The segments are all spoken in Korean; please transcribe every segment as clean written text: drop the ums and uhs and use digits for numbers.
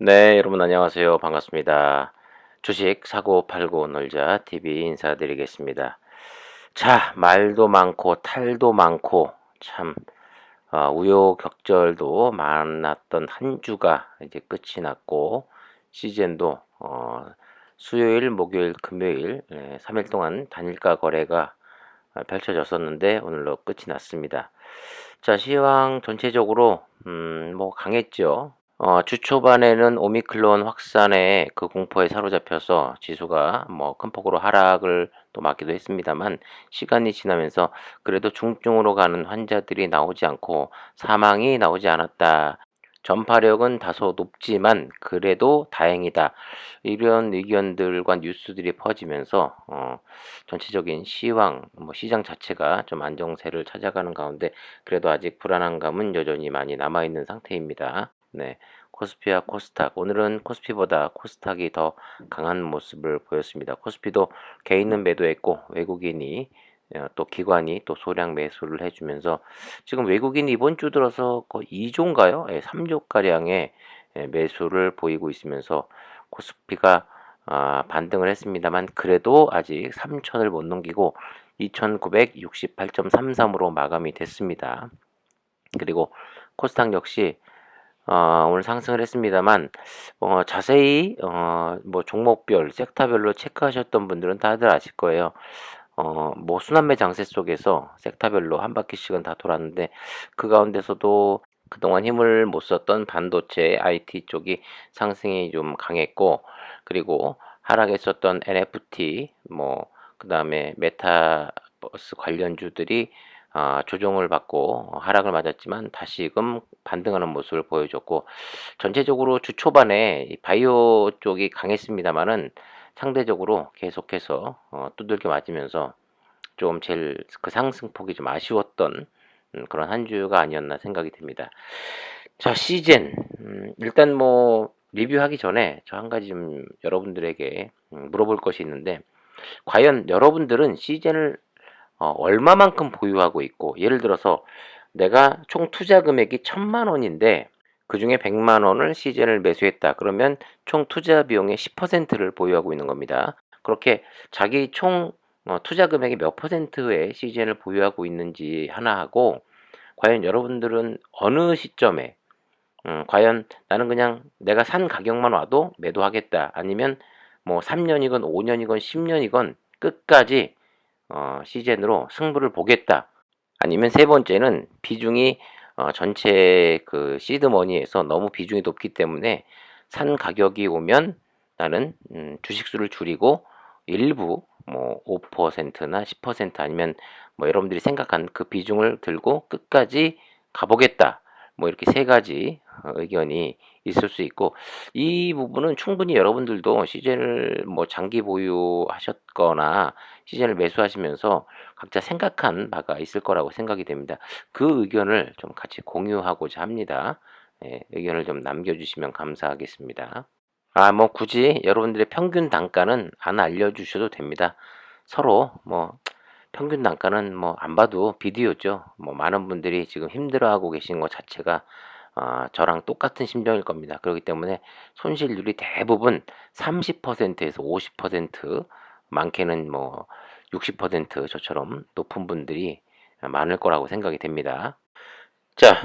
네, 여러분 안녕하세요. 반갑습니다. 주식 사고 팔고 놀자 TV 인사드리겠습니다. 자, 말도 많고 탈도 많고 참 우여곡절도 많았던 한 주가 이제 끝이 났고 시즌도 수요일, 목요일, 금요일 3일 동안 단일가 거래가 펼쳐졌었는데 오늘로 끝이 났습니다. 자, 시황 전체적으로 뭐 강했죠. 주 초반에는 오미크론 확산에 그 공포에 사로잡혀서 지수가 뭐 큰 폭으로 하락을 또 맞기도 했습니다만 시간이 지나면서 그래도 중증으로 가는 환자들이 나오지 않고 사망이 나오지 않았다. 전파력은 다소 높지만 그래도 다행이다. 이런 의견들과 뉴스들이 퍼지면서 전체적인 시황, 뭐 시장 자체가 좀 안정세를 찾아가는 가운데 그래도 아직 불안한 감은 여전히 많이 남아 있는 상태입니다. 네. 코스피와 코스닥. 오늘은 코스피보다 코스닥이 더 강한 모습을 보였습니다. 코스피도 개인은 매도했고 외국인이 또 기관이 또 소량 매수를 해주면서 지금 외국인이 이번 주 들어서 거의 2조인가요? 3조 가량의 매수를 보이고 있으면서 코스피가 반등을 했습니다만 그래도 아직 3천을 못 넘기고 2,968.33으로 마감이 됐습니다. 그리고 코스닥 역시 오늘 상승을 했습니다만 자세히 뭐 종목별, 섹터별로 체크하셨던 분들은 다들 아실 거예요. 뭐 순환매 장세 속에서 섹터별로 한 바퀴씩은 다 돌았는데 그 가운데서도 그동안 힘을 못 썼던 반도체, IT 쪽이 상승이 좀 강했고 그리고 하락했었던 NFT 뭐 그다음에 메타버스 관련주들이 조정을 받고 하락을 맞았지만 다시금 반등하는 모습을 보여줬고 전체적으로 주 초반에 이 바이오 쪽이 강했습니다만은 상대적으로 계속해서 두들겨 맞으면서 좀 제일 그 상승폭이 좀 아쉬웠던 그런 한 주가 아니었나 생각이 듭니다. 자, 시젠. 일단 뭐 리뷰하기 전에 저 한 가지 좀 여러분들에게 물어볼 것이 있는데 과연 여러분들은 시젠을 얼마만큼 보유하고 있고 예를 들어서 내가 총 투자 금액이 1,000만 원인데 그중에 100만 원을 시젠을 매수했다. 그러면 총 투자 비용의 10%를 보유하고 있는 겁니다. 그렇게 자기 총 투자 금액의 몇 퍼센트의 시젠을 보유하고 있는지 하나 하고 과연 여러분들은 어느 시점에 과연 나는 그냥 내가 산 가격만 와도 매도하겠다. 아니면 뭐 3년이건 5년이건 10년이건 끝까지 시즌으로 승부를 보겠다. 아니면 세 번째는 비중이 전체 그 시드 머니에서 너무 비중이 높기 때문에 산 가격이 오면 나는 주식수를 줄이고 일부 뭐 5%나 10% 아니면 뭐 여러분들이 생각한 그 비중을 들고 끝까지 가보겠다. 뭐 이렇게 세 가지 의견이 있을 수 있고 이 부분은 충분히 여러분들도 시즌을 뭐 장기 보유하셨거나 시즌을 매수하시면서 각자 생각한 바가 있을 거라고 생각이 됩니다. 그 의견을 좀 같이 공유하고자 합니다. 예, 의견을 좀 남겨주시면 감사하겠습니다. 뭐 굳이 여러분들의 평균 단가는 안 알려주셔도 됩니다. 서로 뭐 평균 단가는 뭐 안 봐도 비디오죠. 뭐 많은 분들이 지금 힘들어하고 계신 것 자체가 저랑 똑같은 심정일 겁니다. 그렇기 때문에 손실률이 대부분 30%에서 50% 많게는 뭐 60% 저처럼 높은 분들이 많을 거라고 생각이 됩니다. 자,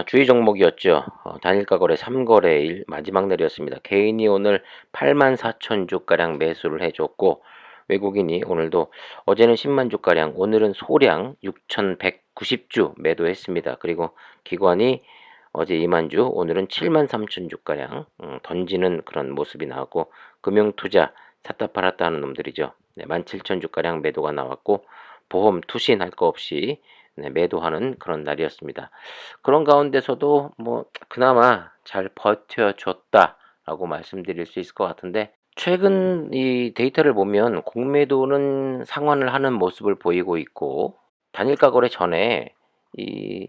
주의 종목이었죠. 단일가 거래 3거래일 마지막 날이었습니다. 개인이 오늘 84,000 주가량 매수를 해줬고 외국인이 오늘도 어제는 10만 주가량 오늘은 소량 6,190주 매도했습니다. 그리고 기관이 어제 2만 주 오늘은 7만 3천 주가량 던지는 그런 모습이 나왔고 금융투자 샀다 팔았다 하는 놈들이죠. 네, 17,000 주가량 매도가 나왔고 보험 투신 할 거 없이 매도하는 그런 날이었습니다. 그런 가운데서도 뭐 그나마 잘 버텨줬다라고 말씀드릴 수 있을 것 같은데 최근 이 데이터를 보면 공매도는 상환을 하는 모습을 보이고 있고 단일가 거래 전에 이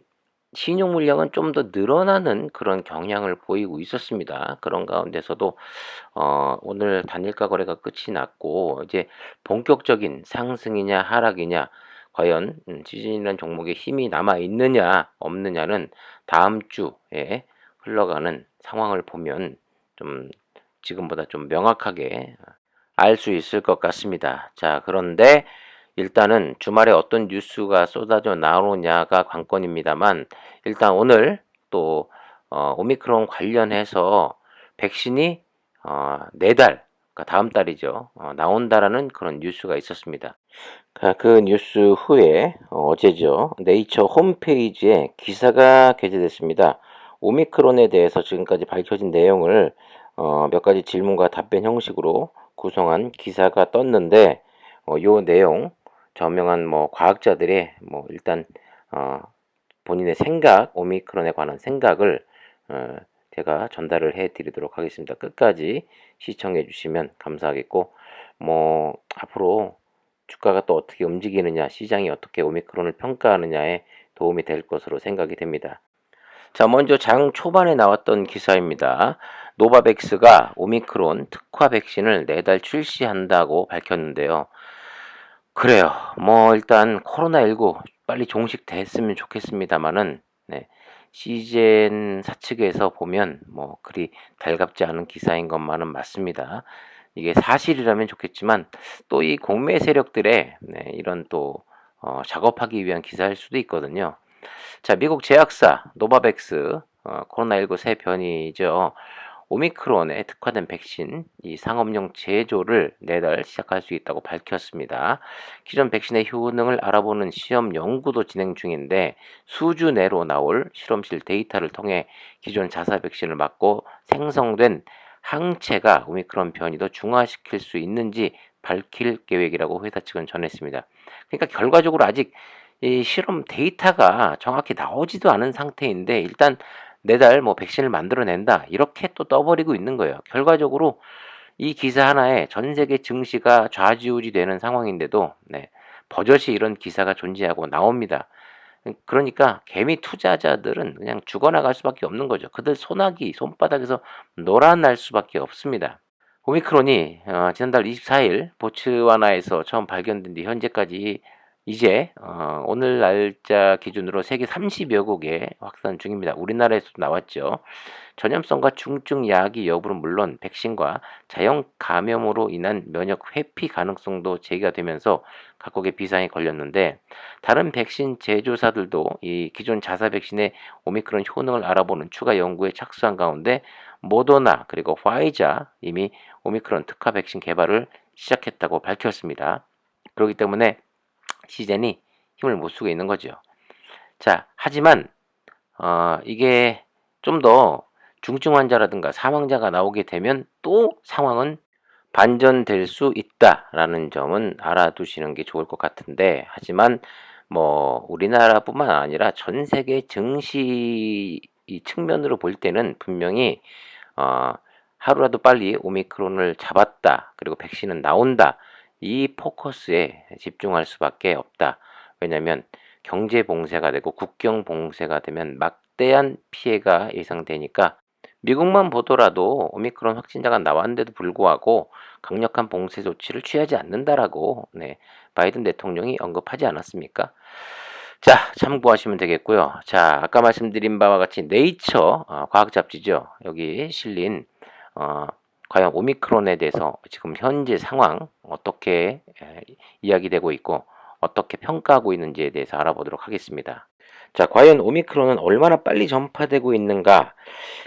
신용 물량은 좀 더 늘어나는 그런 경향을 보이고 있었습니다. 그런 가운데서도 오늘 단일가 거래가 끝이 났고 이제 본격적인 상승이냐 하락이냐 과연 지진이라는 종목에 힘이 남아 있느냐 없느냐는 다음 주에 흘러가는 상황을 보면 좀 지금보다 좀 명확하게 알 수 있을 것 같습니다. 자, 그런데 일단은 주말에 어떤 뉴스가 쏟아져 나오느냐가 관건입니다만, 일단 오늘 또 오미크론 관련해서 백신이 내달, 그러니까 다음 달이죠. 나온다라는 그런 뉴스가 있었습니다. 그 뉴스 후에 어제죠. 네이처 홈페이지에 기사가 게재됐습니다. 오미크론에 대해서 지금까지 밝혀진 내용을 몇 가지 질문과 답변 형식으로 구성한 기사가 떴는데, 요 내용 저명한 뭐 과학자들의 뭐 일단 어, 본인의 생각, 오미크론에 관한 생각을 어, 제가 전달을 해드리도록 하겠습니다. 끝까지 시청해 주시면 감사하겠고, 뭐 앞으로 주가가 또 어떻게 움직이느냐, 시장이 어떻게 오미크론을 평가하느냐에 도움이 될 것으로 생각이 됩니다. 자, 먼저 장 초반에 나왔던 기사입니다. 노바백스가 오미크론 특화 백신을 내달 출시한다고 밝혔는데요. 그래요. 뭐 일단 코로나19 빨리 종식됐으면 좋겠습니다만은, 네, 시젠 사측에서 보면 뭐 그리 달갑지 않은 기사인 것만은 맞습니다. 이게 사실이라면 좋겠지만 또 이 공매 세력들의 이런 또 작업하기 위한 기사일 수도 있거든요. 자, 미국 제약사 노바백스 코로나19 새 변이죠. 오미크론에 특화된 백신 이 상업용 제조를 내달 시작할 수 있다고 밝혔습니다. 기존 백신의 효능을 알아보는 시험 연구도 진행 중인데 수주 내로 나올 실험실 데이터를 통해 기존 자사 백신을 맞고 생성된 항체가 오미크론 변이도 중화시킬 수 있는지 밝힐 계획이라고 회사 측은 전했습니다. 그러니까 결과적으로 아직 이 실험 데이터가 정확히 나오지도 않은 상태인데 일단 내달 뭐 백신을 만들어낸다 이렇게 또 떠버리고 있는 거예요. 결과적으로 이 기사 하나에 전 세계 증시가 좌지우지 되는 상황인데도 버젓이 이런 기사가 존재하고 나옵니다. 그러니까 개미 투자자들은 그냥 죽어나갈 수밖에 없는 거죠. 그들 손바닥에서 놀아날 수밖에 없습니다. 오미크론이 지난달 24일 보츠와나에서 처음 발견된 뒤 현재까지 이제 오늘 날짜 기준으로 세계 30여 국에 확산 중입니다. 우리나라에서도 나왔죠. 전염성과 중증 야기 여부는 물론 백신과 자연 감염으로 인한 면역 회피 가능성도 제기가 되면서 각국의 비상이 걸렸는데 다른 백신 제조사들도 이 기존 자사 백신의 오미크론 효능을 알아보는 추가 연구에 착수한 가운데 모더나 그리고 화이자 이미 오미크론 특화 백신 개발을 시작했다고 밝혔습니다. 그렇기 때문에 시젠이 힘을 못 쓰고 있는 거죠. 자, 하지만 이게 좀 더 중증 환자라든가 사망자가 나오게 되면 또 상황은 반전될 수 있다라는 점은 알아두시는 게 좋을 것 같은데, 하지만 뭐 우리나라뿐만 아니라 전 세계 증시 이 측면으로 볼 때는 분명히 어, 하루라도 빨리 오미크론을 잡았다, 그리고 백신은 나온다, 이 포커스에 집중할 수밖에 없다. 왜냐하면 경제 봉쇄가 되고 국경 봉쇄가 되면 막대한 피해가 예상되니까 미국만 보더라도 오미크론 확진자가 나왔는데도 불구하고 강력한 봉쇄 조치를 취하지 않는다라고 바이든 대통령이 언급하지 않았습니까? 자, 참고하시면 되겠고요. 자, 아까 말씀드린 바와 같이 네이처 과학 잡지죠. 여기 실린 과연 오미크론에 대해서 지금 현재 상황 어떻게 이야기되고 있고 어떻게 평가하고 있는지에 대해서 알아보도록 하겠습니다. 자, 과연 오미크론은 얼마나 빨리 전파되고 있는가?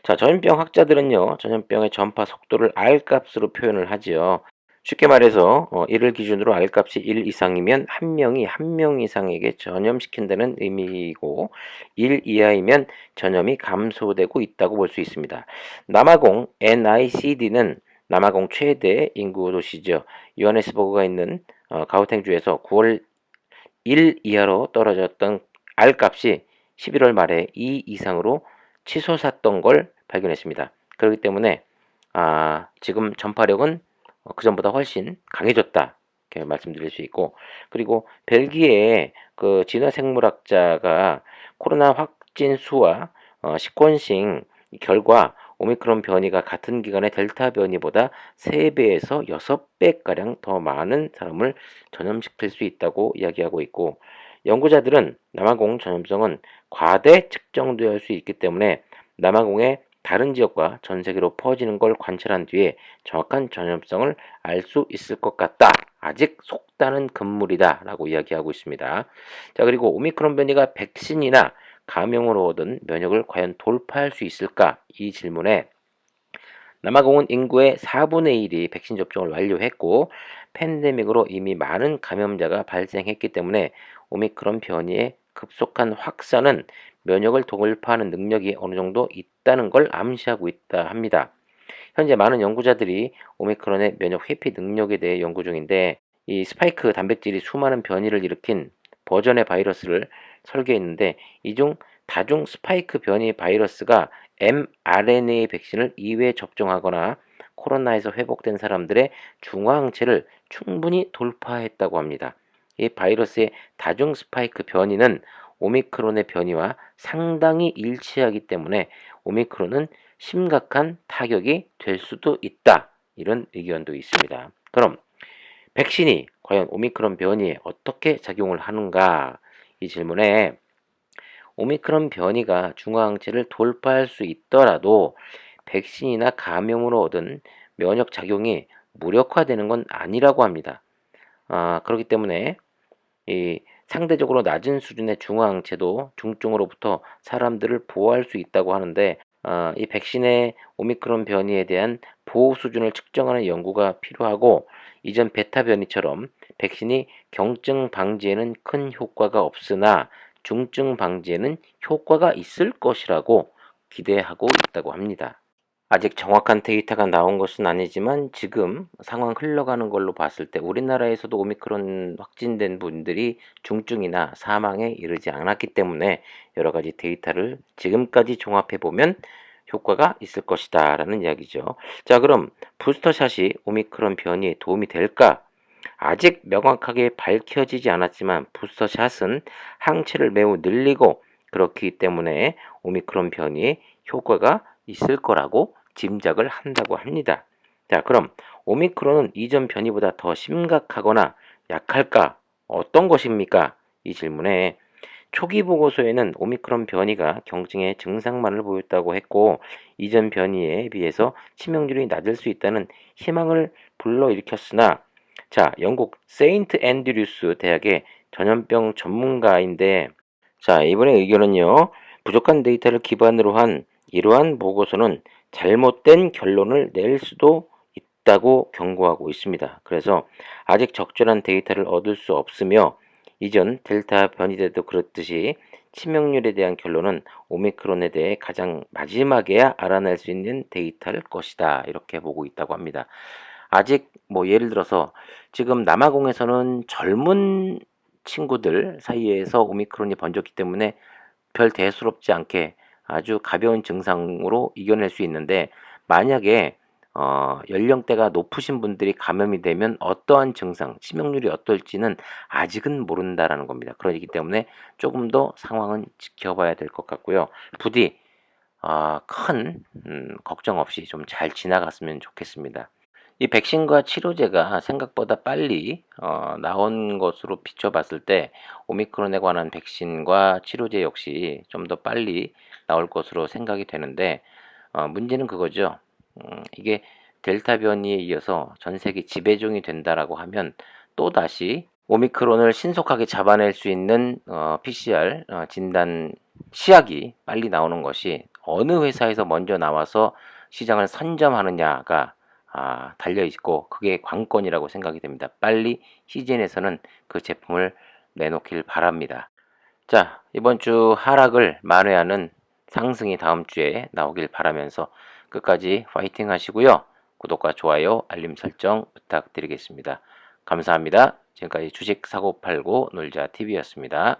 자, 전염병 학자들은요, 전염병의 전파 속도를 R값으로 표현을 하지요. 쉽게 말해서 이를 기준으로 R값이 1 이상이면 한 명이 한 명 이상에게 전염시킨다는 의미이고 1 이하이면 전염이 감소되고 있다고 볼 수 있습니다. 남아공 NICD는 남아공 최대 인구 도시죠. 요하네스버그가 있는 가우탱주에서 9월 1 이하로 떨어졌던 R값이 11월 말에 2 이상으로 치솟았던 걸 발견했습니다. 그렇기 때문에 지금 전파력은 그전보다 훨씬 강해졌다, 이렇게 말씀드릴 수 있고, 그리고 벨기에의 그 진화생물학자가 코로나 확진 수와 시퀀싱 결과 오미크론 변이가 같은 기간의 델타 변이보다 3배에서 6배가량 더 많은 사람을 전염시킬 수 있다고 이야기하고 있고, 연구자들은 남아공 전염성은 과대 측정될 수 있기 때문에 남아공의 다른 지역과 전 세계로 퍼지는 걸 관찰한 뒤에 정확한 전염성을 알 수 있을 것 같다. 아직 속단은 금물이다 라고 이야기하고 있습니다. 자, 그리고 오미크론 변이가 백신이나 감염으로 얻은 면역을 과연 돌파할 수 있을까? 이 질문에 남아공은 인구의 4분의 1이 백신 접종을 완료했고 팬데믹으로 이미 많은 감염자가 발생했기 때문에 오미크론 변이의 급속한 확산은 면역을 돌파하는 능력이 어느 정도 있다는 걸 암시하고 있다 합니다. 현재 많은 연구자들이 오미크론의 면역 회피 능력에 대해 연구 중인데 이 스파이크 단백질이 수많은 변이를 일으킨 버전의 바이러스를 설계했는데 이 중 다중 스파이크 변이 바이러스가 mRNA 백신을 2회 접종하거나 코로나에서 회복된 사람들의 중화항체를 충분히 돌파했다고 합니다. 이 바이러스의 다중 스파이크 변이는 오미크론의 변이와 상당히 일치하기 때문에 오미크론은 심각한 타격이 될 수도 있다. 이런 의견도 있습니다. 그럼 백신이 과연 오미크론 변이에 어떻게 작용을 하는가? 이 질문에 오미크론 변이가 중화항체를 돌파할 수 있더라도 백신이나 감염으로 얻은 면역 작용이 무력화되는 건 아니라고 합니다. 그렇기 때문에 이 상대적으로 낮은 수준의 중화항체도 중증으로부터 사람들을 보호할 수 있다고 하는데 이 백신의 오미크론 변이에 대한 보호 수준을 측정하는 연구가 필요하고 이전 베타 변이처럼 백신이 경증 방지에는 큰 효과가 없으나 중증 방지에는 효과가 있을 것이라고 기대하고 있다고 합니다. 아직 정확한 데이터가 나온 것은 아니지만 지금 상황 흘러가는 걸로 봤을 때 우리나라에서도 오미크론 확진된 분들이 중증이나 사망에 이르지 않았기 때문에 여러 가지 데이터를 지금까지 종합해 보면 효과가 있을 것이다 라는 이야기죠. 자, 그럼 부스터샷이 오미크론 변이에 도움이 될까? 아직 명확하게 밝혀지지 않았지만 부스터샷은 항체를 매우 늘리고 그렇기 때문에 오미크론 변이에 효과가 있을 거라고 짐작을 한다고 합니다. 자, 그럼 오미크론은 이전 변이보다 더 심각하거나 약할까? 어떤 것입니까? 이 질문에 초기 보고서에는 오미크론 변이가 경증의 증상만을 보였다고 했고 이전 변이에 비해서 치명률이 낮을 수 있다는 희망을 불러일으켰으나 자, 영국 세인트 앤드류스 대학의 전염병 전문가인데 자, 이번의 의견은요. 부족한 데이터를 기반으로 한 이러한 보고서는 잘못된 결론을 낼 수도 있다고 경고하고 있습니다. 그래서 아직 적절한 데이터를 얻을 수 없으며 이전 델타 변이 때도 그렇듯이 치명률에 대한 결론은 오미크론에 대해 가장 마지막에야 알아낼 수 있는 데이터일 것이다. 이렇게 보고 있다고 합니다. 아직 뭐 예를 들어서 지금 남아공에서는 젊은 친구들 사이에서 오미크론이 번졌기 때문에 별 대수롭지 않게 아주 가벼운 증상으로 이겨낼 수 있는데 만약에 연령대가 높으신 분들이 감염이 되면 어떠한 증상, 치명률이 어떨지는 아직은 모른다라는 겁니다. 그렇기 때문에 조금 더 상황은 지켜봐야 될 것 같고요. 부디 큰 걱정 없이 좀 잘 지나갔으면 좋겠습니다. 이 백신과 치료제가 생각보다 빨리 나온 것으로 비춰봤을 때 오미크론에 관한 백신과 치료제 역시 좀 더 빨리 나올 것으로 생각이 되는데 문제는 그거죠. 이게 델타 변이에 이어서 전 세계 지배종이 된다라고 하면 또다시 오미크론을 신속하게 잡아낼 수 있는 PCR 진단 시약이 빨리 나오는 것이 어느 회사에서 먼저 나와서 시장을 선점하느냐가 달려있고 그게 관건이라고 생각이 됩니다. 빨리 시즌에서는 그 제품을 내놓길 바랍니다. 자, 이번 주 하락을 만회하는 상승이 다음 주에 나오길 바라면서 끝까지 파이팅 하시고요. 구독과 좋아요, 알림 설정 부탁드리겠습니다. 감사합니다. 지금까지 주식 사고 팔고 놀자 TV였습니다.